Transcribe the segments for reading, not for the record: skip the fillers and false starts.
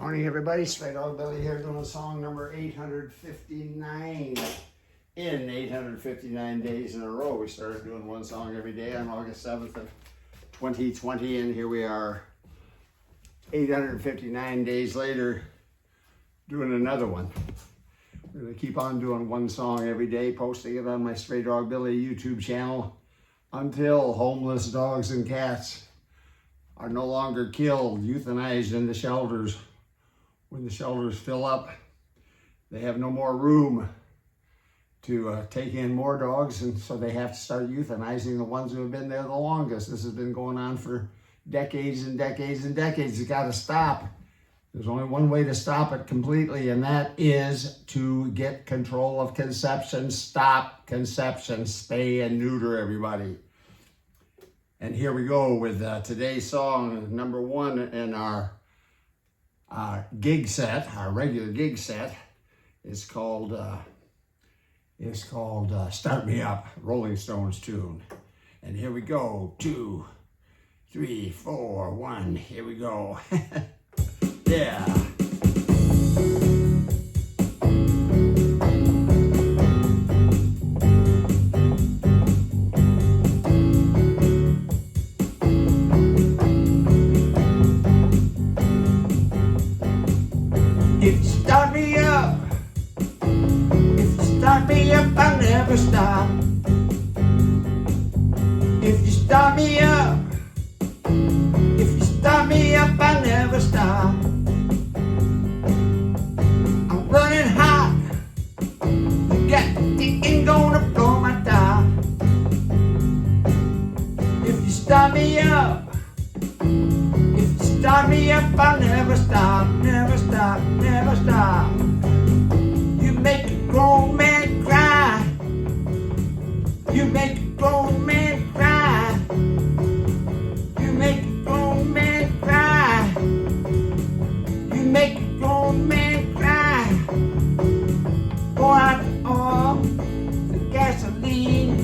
Morning, everybody. Straydog Billy here doing song number 859. In 859 days in a row, we started doing one song every day on August 7th of 2020, and here we are 859 days later doing another one. We're going to keep on doing one song every day, posting it on my Straydog Billy YouTube channel until homeless dogs and cats are no longer killed, euthanized in the shelters. When the shelters fill up, they have no more room to take in more dogs, and so they have to start euthanizing the ones who have been there the longest. This has been going on for decades and decades and decades. It's got to stop. There's only one way to stop it completely, and that is to get control of conception. Stop conception. Spay and neuter, everybody. And here we go with today's song, number one in our gig set, our regular gig set. Is called Start Me Up, Rolling Stones tune. And here we go, 2, 3, 4, 1, here we go. Yeah. If you start me up, start me up, I'll never stop. If you start me up, if you start me up, I'll never stop. I'm running hot, you got the ticking gonna blow my top. If you start me up, if you start me up, I'll never stop, never stop, never stop. You make a grown man cry. You make a grown man cry. You make a grown man cry. You make a grown man cry. Pour out the oil, the gasoline.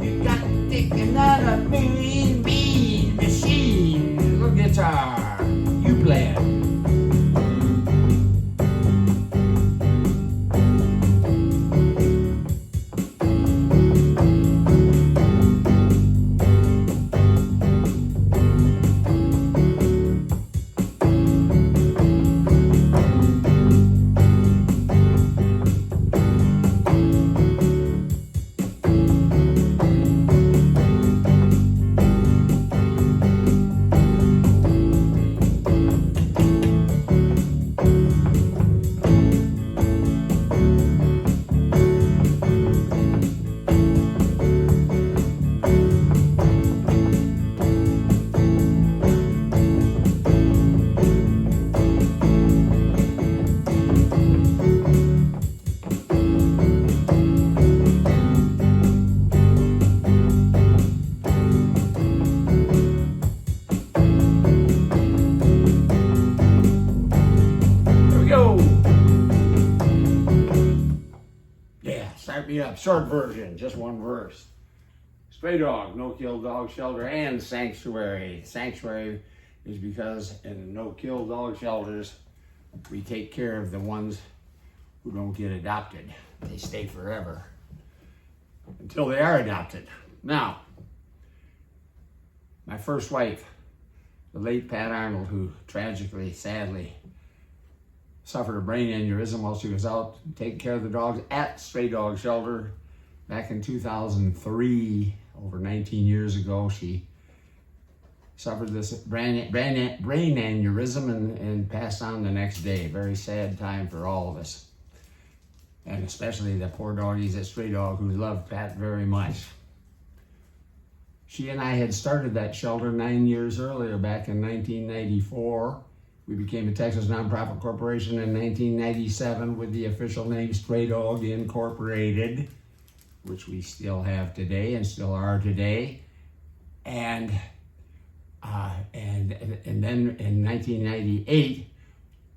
You got to take another mean machine. Little guitar, you play it. Start me up. Short version, just one verse. Straydog, no-kill dog shelter, and sanctuary. Sanctuary is because in no-kill dog shelters, we take care of the ones who don't get adopted. They stay forever until they are adopted. Now, my first wife, the late Pat Arnold, who tragically, sadly, suffered a brain aneurysm while she was out taking care of the dogs at Stray Dog Shelter back in 2003, over 19 years ago. She suffered this brain aneurysm and passed on the next day. Very sad time for all of us, and especially the poor doggies at Stray Dog who loved Pat very much. She and I had started that shelter 9 years earlier, back in 1994. We became a Texas nonprofit corporation in 1997 with the official name Straydog Incorporated, which we still have today and still are today. And then in 1998,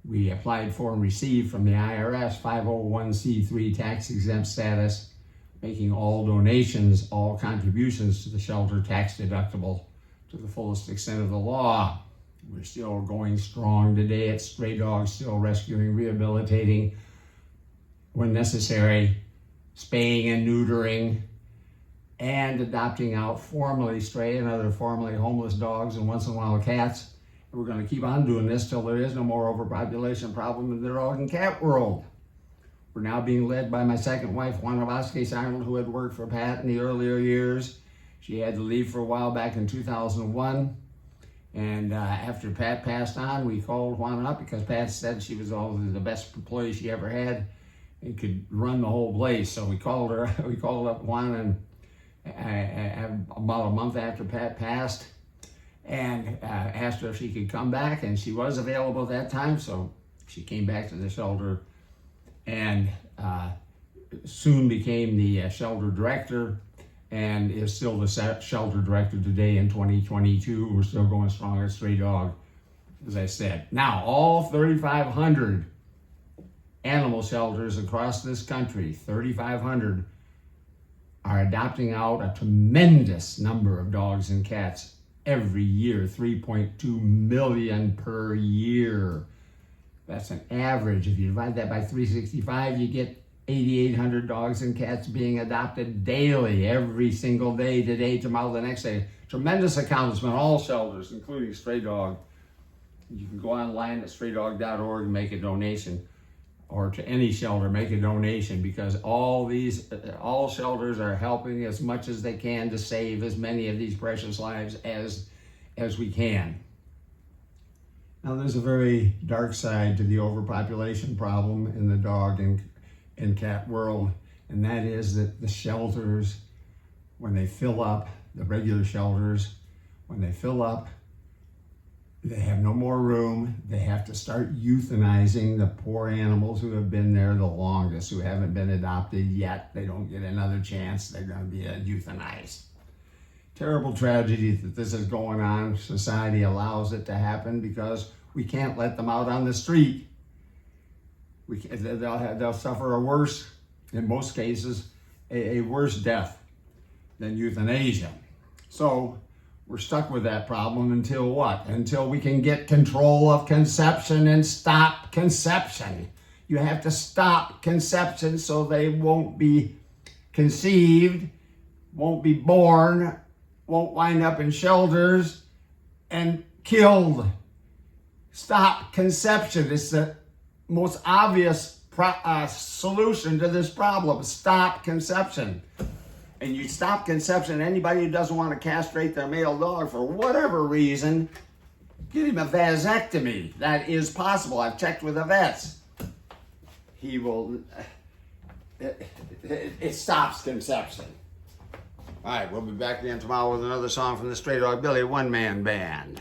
we applied for and received from the IRS 501c3 tax-exempt status, making all donations, all contributions to the shelter tax deductible to the fullest extent of the law. We're still going strong today at Straydog, still rescuing, rehabilitating when necessary, spaying and neutering, and adopting out formerly stray and other formerly homeless dogs, and once in a while cats. And we're going to keep on doing this till there is no more overpopulation problem in the dog and cat world. We're now being led by my second wife, Juana Vasquez-Arnold, who had worked for Pat in the earlier years. She had to leave for a while back in 2001. And after Pat passed on, we called Juana up because Pat said she was the best employee she ever had and could run the whole place. So we called her. We called up Juana about a month after Pat passed and asked her if she could come back, and she was available at that time. So she came back to the shelter and soon became the shelter director, and is still the shelter director today in 2022. We're still going strong at Straydog, as I said. Now, all 3,500 animal shelters across this country, 3,500, are adopting out a tremendous number of dogs and cats every year, 3.2 million per year. That's an average. If you divide that by 365, you get 8,800 dogs and cats being adopted daily, every single day, today, tomorrow, the next day. Tremendous accomplishment, all shelters, including Straydog. You can go online at straydog.org and make a donation, or to any shelter, make a donation, because all shelters are helping as much as they can to save as many of these precious lives as we can. Now, there's a very dark side to the overpopulation problem in the dog and cat world, and that is that the shelters, when they fill up, the regular shelters, when they fill up, they have no more room. They have to start euthanizing the poor animals who have been there the longest, who haven't been adopted yet. They don't get another chance. They're going to be euthanized. Terrible tragedy that this is going on. Society allows it to happen because we can't let them out on the street. They'll suffer a worse, in most cases, a worse death than euthanasia. So we're stuck with that problem until what? Until we can get control of conception and stop conception. You have to stop conception so they won't be conceived, won't be born, won't wind up in shelters and killed. Stop conception. It's the most obvious solution to this problem. Stop conception. And you stop conception, anybody who doesn't want to castrate their male dog for whatever reason, give him a vasectomy. That is possible. I've checked with the vets. He will, it stops conception. All right, we'll be back again tomorrow with another song from the Straydog Billy One Man Band.